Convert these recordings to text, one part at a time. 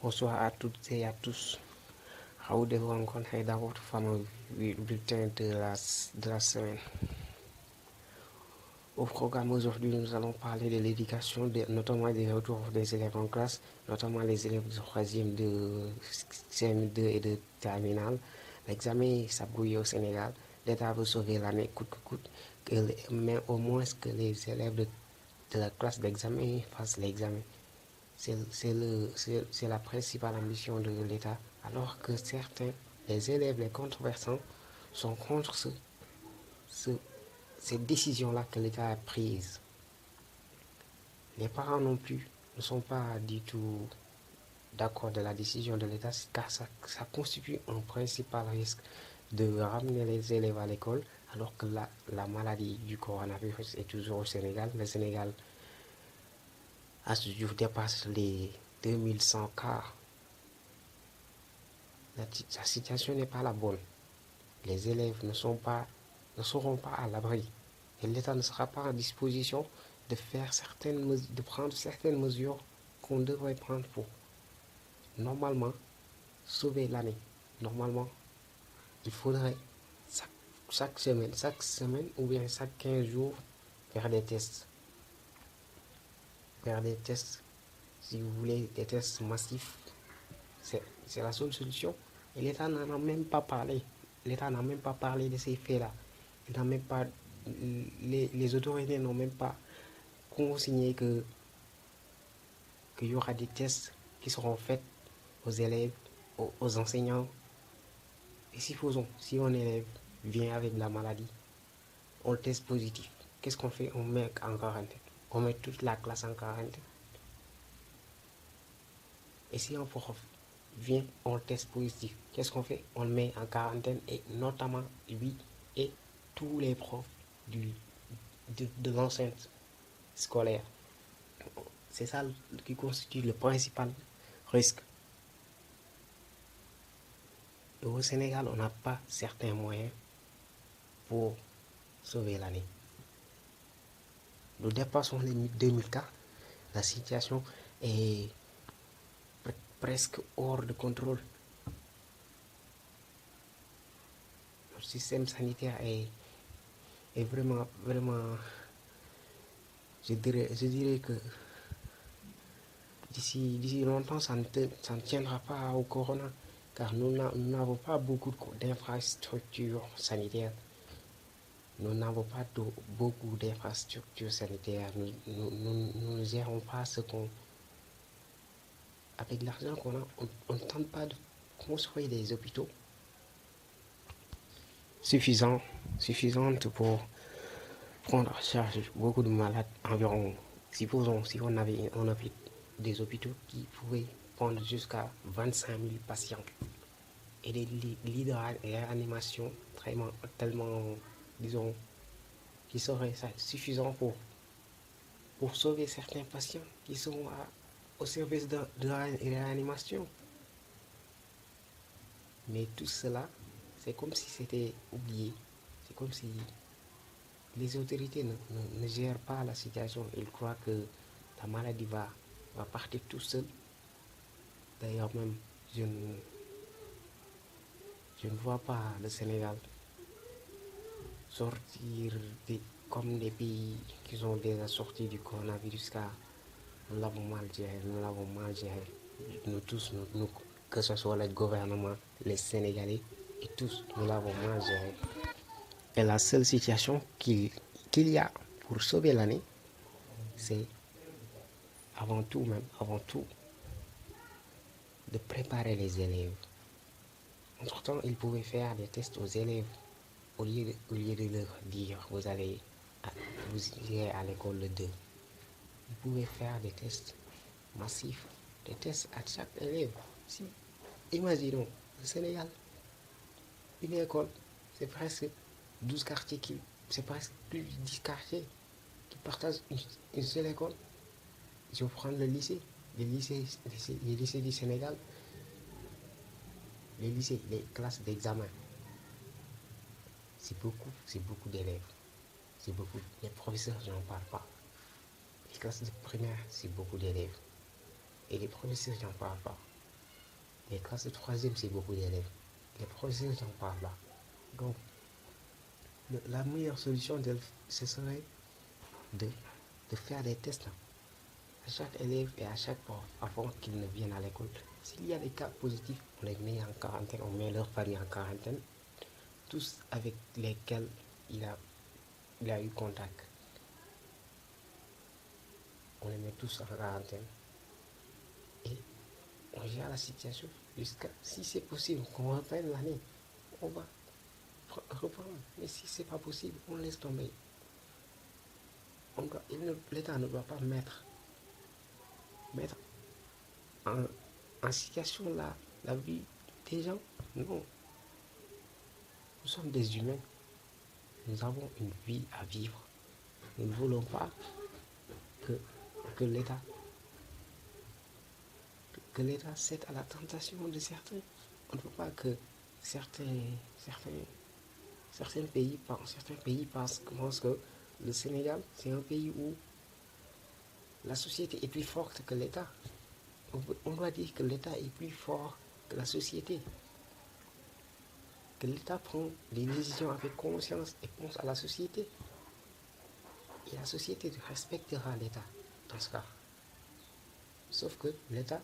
Bonsoir à toutes et à tous. Raoult de vous rencontrer dans votre fameux bulletin de la semaine. Au programme aujourd'hui, nous allons parler de l'éducation, notamment des retours des élèves en classe, notamment les élèves de 3e, de CM2 et de terminale. L'examen s'abrouille au Sénégal. L'État veut sauver l'année coûte que coûte, mais au moins que les élèves de la classe d'examen fassent l'examen. C'est la principale ambition de l'État, alors que certains, les élèves, les controversants, sont contre cette décision-là que l'État a prise. Les parents non plus ne sont pas du tout d'accord de la décision de l'État, car ça constitue un principal risque de ramener les élèves à l'école, alors que la maladie du coronavirus est toujours au Sénégal. Le Sénégal, à ce jour, dépasse les 2100 cas. La situation n'est pas la bonne. Les élèves ne seront pas à l'abri. Et l'État ne sera pas en disposition de prendre certaines mesures qu'on devrait prendre pour normalement sauver l'année. Normalement, il faudrait chaque semaine ou bien chaque 15 jours faire des tests. Faire des tests, si vous voulez, des tests massifs, c'est la seule solution. Et l'État n'en a même pas parlé. L'État n'a même pas parlé de ces faits-là. Il n'a même pas, les autorités n'ont même pas consigné qu'il y aura des tests qui seront faits aux élèves, aux enseignants. Et si un élève vient avec la maladie, on le teste positif. Qu'est-ce qu'on fait? On met en quarantaine. On met toute la classe en quarantaine. Et si un prof vient, on le teste positif. Qu'est-ce qu'on fait? On le met en quarantaine, et notamment lui et tous les profs de l'enceinte scolaire. C'est ça qui constitue le principal risque. Et au Sénégal, on n'a pas certains moyens pour sauver l'année. Nous dépassons les 2000 cas. La situation est presque hors de contrôle. Notre système sanitaire est vraiment, je dirais que d'ici longtemps, ça ne tiendra pas au corona, car nous n'avons pas beaucoup d'infrastructures sanitaires. Nous n'avons pas beaucoup d'infrastructures sanitaires. Nous ne gérons pas ce qu'on... Avec l'argent qu'on a, on ne tente pas de construire des hôpitaux suffisantes pour prendre en charge beaucoup de malades. Environ, supposons, si on avait des hôpitaux qui pouvaient prendre jusqu'à 25 000 patients et des lits de réanimation tellement, disons, qui seraient suffisants pour sauver certains patients qui sont au service de réanimation. Mais tout cela, c'est comme si c'était oublié. C'est comme si les autorités ne gèrent pas la situation. Ils croient que la maladie va partir tout seul. D'ailleurs même, je ne vois pas le Sénégal sortir comme des pays qui sont déjà sortis du coronavirus, car nous l'avons mal géré. Nous tous, que ce soit le gouvernement, les Sénégalais, et tous, nous l'avons mal géré. Et la seule situation qu'il y a pour sauver l'année, c'est avant tout, de préparer les élèves. Entre-temps, ils pouvaient faire des tests aux élèves au lieu de leur dire vous irez à l'école le 2. Ils pouvaient faire des tests massifs, des tests à chaque élève. Imaginons, le Sénégal, une école, c'est presque 12 quartiers, c'est presque plus de 10 quartiers qui partagent une seule école. Je vais prendre les lycées du Sénégal, les classes d'examen. C'est beaucoup d'élèves. C'est beaucoup. Les professeurs, je n'en parle pas. Les classes de primaire, c'est beaucoup d'élèves. Et les professeurs, je n'en parle pas. Les classes de troisième, c'est beaucoup d'élèves. Les professeurs n'en parlent pas. Donc, la meilleure solution, ce serait de, de faire des tests à chaque élève et à chaque prof avant qu'ils ne viennent à l'école. S'il y a des cas positifs, on les met en quarantaine, on met leur famille en quarantaine, tous avec lesquels il a eu contact. On les met tous en quarantaine et on gère la situation jusqu'à, si c'est possible, qu'on reprenne l'année. On va reprendre. Mais si c'est pas possible, on laisse tomber. L'État ne doit pas mettre en situation la vie des gens. Non, nous sommes des humains. Nous avons une vie à vivre. Nous ne voulons pas que, que l'État cède à la tentation de certains. On ne veut pas que certains pays pensent que le Sénégal, c'est un pays où la société est plus forte que l'État. On doit dire que l'État est plus fort que la société. Que l'État prend des décisions avec conscience et pense à la société. Et la société respectera l'État dans ce cas. Sauf que l'État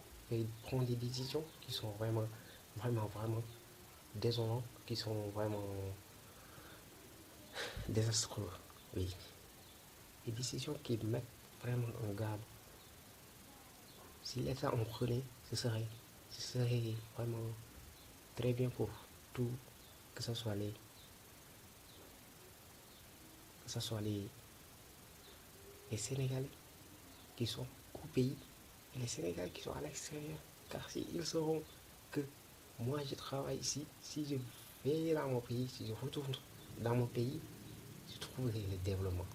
prend des décisions qui sont vraiment désolantes, qui sont vraiment désastreuses. Oui. Des décisions qui mettent vraiment en garde. Si l'État en prenait, ce serait vraiment très bien pour tout, que ce soit les Sénégalais qui sont au pays et les Sénégalais qui sont à l'extérieur. Car s'ils sauront que moi je travaille ici, si je vais dans mon pays, si je retourne dans mon pays, je trouverai le développement,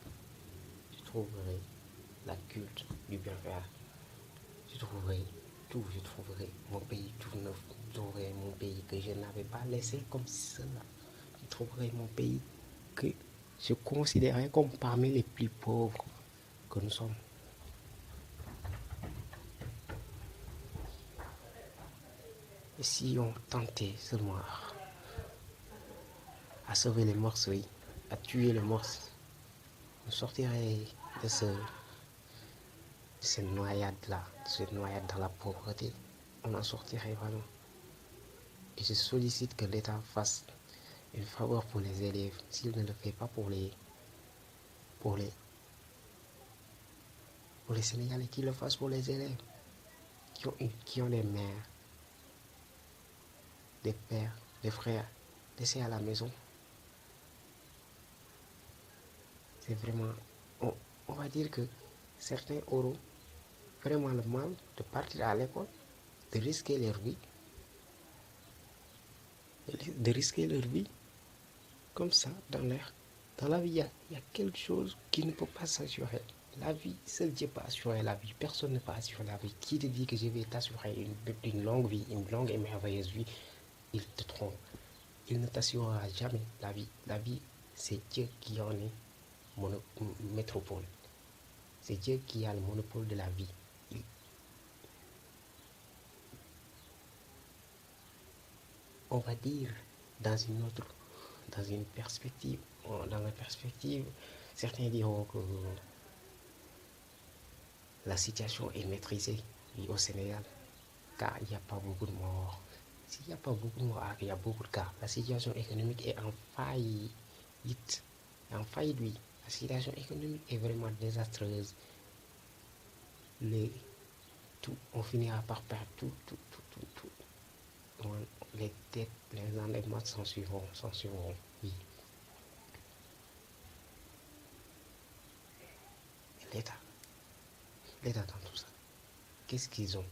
je trouverai la culte du bien faire, je trouverai tout, je trouverai mon pays tout neuf, je trouverai mon pays que je n'avais pas laissé comme cela, je trouverai mon pays que je considérais comme parmi les plus pauvres que nous sommes. Et si on tentait seulement à sauver les morts, oui, à tuer les morts, on sortirait de cette noyade-là, de cette noyade dans la pauvreté. On en sortirait vraiment. Et je sollicite que l'État fasse une faveur pour les élèves, s'il ne le fait pas pour pour les, pour les Sénégalais, qu'il le fasse pour les élèves qui ont des mères, des pères, des frères laissés à la maison. C'est vraiment, on va dire que certains auront vraiment le mal de partir à l'école, de risquer leur vie, comme ça dans l'air. Dans la vie, il y a quelque chose qui ne peut pas s'assurer. La vie, seul Dieu peut assurer la vie. Personne ne peut assurer la vie. Qui te dit que je vais t'assurer une longue vie, une longue et merveilleuse vie, il te trompe. Il ne t'assurera jamais la vie. La vie, c'est Dieu qui en est métropole. C'est Dieu qui a le monopole de la vie. On va dire dans une perspective, certains diront que la situation est maîtrisée au Sénégal, car il n'y a pas beaucoup de morts. S'il n'y a pas beaucoup de morts, il y a beaucoup de cas. La situation économique est en faillite. Oui. La situation économique est vraiment désastreuse. On finira par perdre tout. Les dettes, les endettements s'en suivront. Oui. L'État dans tout ça, qu'est-ce qu'ils ont?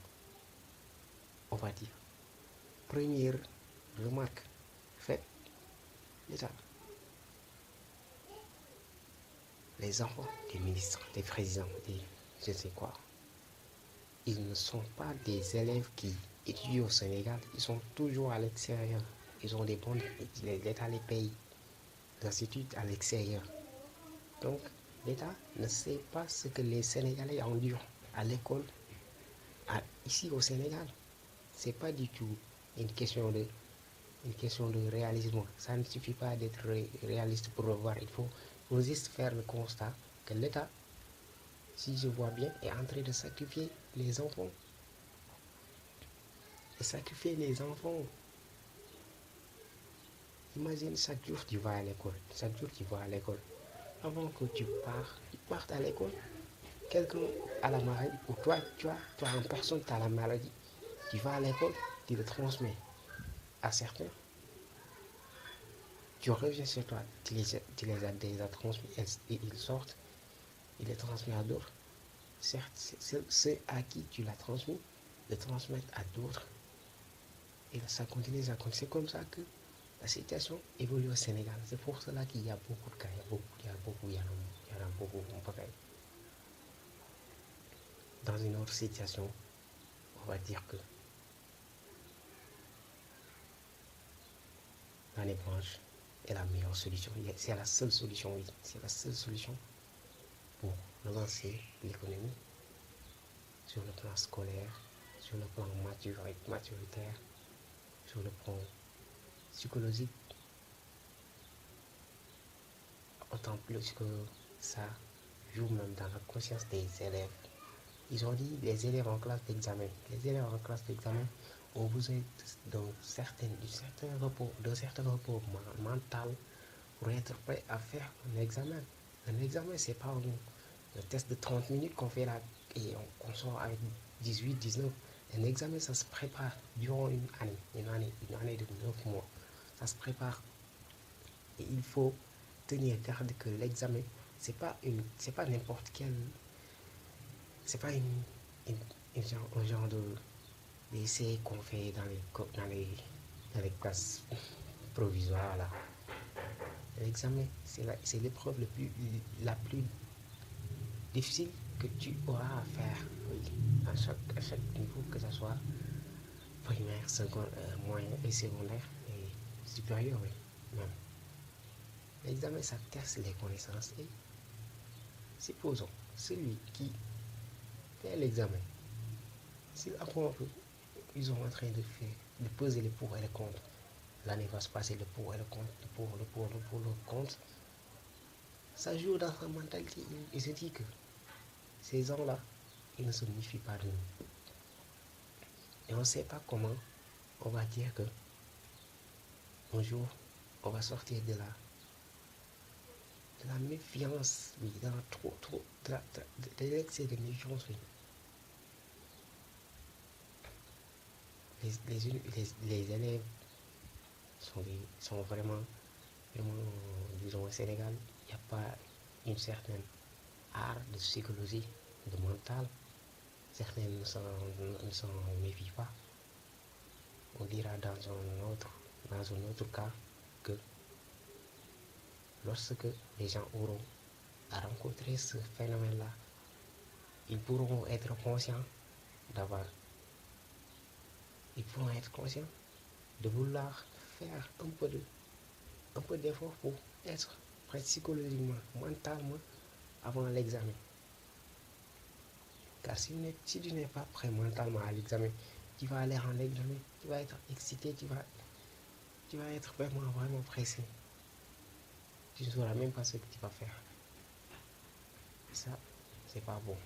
On va dire, première remarque faite, l'État, les enfants des ministres, des présidents, des je ne sais quoi, ils ne sont pas des élèves qui étudient au Sénégal, ils sont toujours à l'extérieur. Ils ont des bons, l'État les paye, l'institut à l'extérieur. Donc, l'État ne sait pas ce que les Sénégalais endurent à l'école, ici au Sénégal. c'est pas du tout une question de, réalisme. Ça ne suffit pas d'être réaliste pour le voir. Faut juste faire le constat que l'État, si je vois bien, est en train de sacrifier les enfants. Imagine chaque jour tu vas à l'école. Avant que tu partes à l'école, quelqu'un a la maladie, ou toi en personne, tu as la maladie. Tu vas à l'école, tu le transmets à certains. Tu reviens chez toi, tu les as transmis, et ils sortent, ils les transmettent à d'autres. Certes, ceux à qui tu l'as transmis, le transmettent à d'autres. Et ça continue. C'est comme ça que la situation évolue au Sénégal. C'est pour cela qu'il y a beaucoup de cas, il y en a beaucoup. Dans une autre situation, on va dire que l'année blanche est la meilleure solution. C'est la seule solution, oui. C'est la seule solution pour relancer l'économie sur le plan scolaire, sur le plan maturitaire, sur le plan psychologique. Autant plus que ça joue même dans la conscience des élèves. Ils ont dit les élèves en classe d'examen. Les élèves en classe d'examen ont besoin d'un certain repos mental pour être prêt à faire un examen. Un examen, c'est pas un test de 30 minutes qu'on fait là et on sort avec 18, 19. Un examen, ça se prépare durant une année de 9 mois. Ça se prépare. Et il faut tenir garde que l'examen, c'est pas n'importe quel, c'est pas un genre d'essai qu'on fait dans les classes provisoires là. L'examen, c'est l'épreuve la plus difficile que tu auras à faire, oui, à chaque niveau, que ce soit primaire, moyen et secondaire et supérieur, oui, même. L'examen, ça teste les connaissances et supposons celui qui fait l'examen, s'il apprend un peu, ils sont en train de peser les pour et les contre. L'année va se passer le pour et le contre, le contre. Ça joue dans sa mentalité. Il se dit que ces gens-là, ils ne se méfient pas de nous. Et on ne sait pas comment on va dire que un jour, on va sortir de la méfiance, oui, de l'excès de méfiance, oui. Les élèves sont vraiment, disons, au Sénégal, il n'y a pas une certaine art de psychologie, de mental. Certains ne s'en méfient pas. On dira dans un autre cas que lorsque les gens auront à rencontrer ce phénomène-là, ils pourront être conscients de vouloir faire un peu d'effort pour être prêt psychologiquement, mentalement, avant l'examen. Car si tu n'es pas prêt mentalement à l'examen, tu vas aller en examen, tu vas être excité, tu vas être vraiment, vraiment pressé. Tu ne sauras même pas ce que tu vas faire. Ça, c'est pas bon.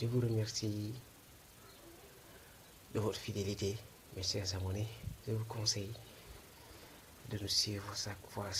Je vous remercie de votre fidélité, mes chers abonnés. Je vous conseille de nous suivre chaque fois